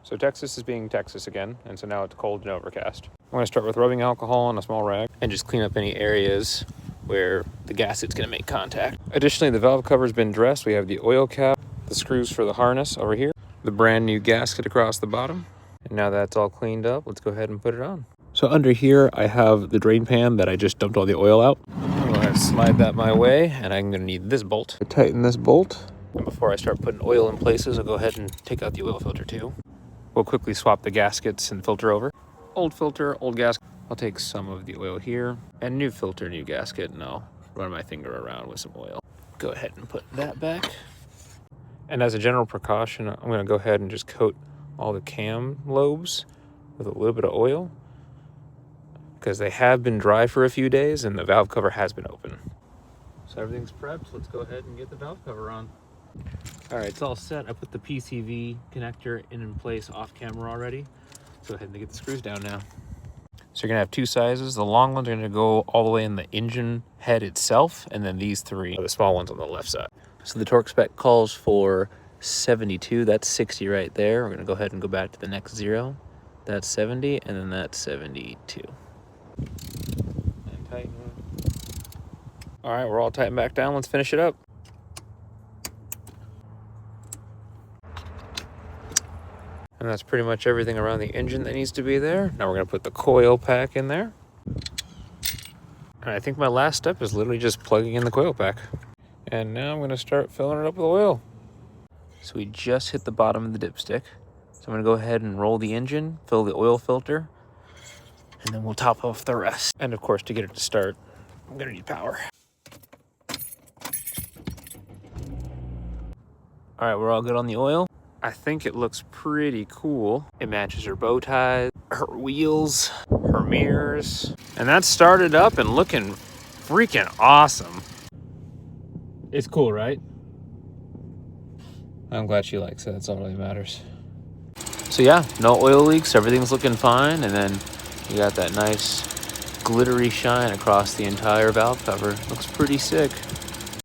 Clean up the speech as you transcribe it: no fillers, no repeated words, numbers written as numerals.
So Texas is being Texas again, and so now it's cold and overcast. I'm going to start with rubbing alcohol on a small rag and just clean up any areas where the gasket's going to make contact. Additionally, the valve cover's been dressed. We have the oil cap, the screws for the harness over here, the brand new gasket across the bottom. And now that's all cleaned up, let's go ahead and put it on. So under here, I have the drain pan that I just dumped all the oil out. I'm going to go ahead and slide that my way, and I'm going to need this bolt to tighten this bolt. And before I start putting oil in places, I'll go ahead and take out the oil filter too. We'll quickly swap the gaskets and filter over. Old filter, old gasket. I'll take some of the oil here, and new filter, new gasket, and I'll run my finger around with some oil. Go ahead and put that back. And as a general precaution, I'm going to go ahead and just coat all the cam lobes with a little bit of oil, because they have been dry for a few days and the valve cover has been open. So everything's prepped. Let's go ahead and get the valve cover on. All right, it's all set. I put the PCV connector in place off camera already. Let's go ahead and get the screws down now. So you're gonna have two sizes. The long ones are gonna go all the way in the engine head itself, and then these three are the small ones on the left side. So the torque spec calls for 72, that's 60 right there. We're gonna go ahead and go back to the next 0. That's 70, and then that's 72. And tighten. All right, we're all tightened back down. Let's finish it up. And that's pretty much everything around the engine that needs to be there. Now we're gonna put the coil pack in there. And I think my last step is literally just plugging in the coil pack. And now I'm gonna start filling it up with oil. So we just hit the bottom of the dipstick. So I'm gonna go ahead and roll the engine, fill the oil filter, and then we'll top off the rest. And of course, to get it to start, I'm gonna need power. All right, we're all good on the oil. I think it looks pretty cool. It matches her bow tie, her wheels, her mirrors. And that started up and looking freaking awesome. It's cool, right? I'm glad she likes it. That's all that really matters. So yeah, no oil leaks. Everything's looking fine. And then you got that nice glittery shine across the entire valve cover. Looks pretty sick.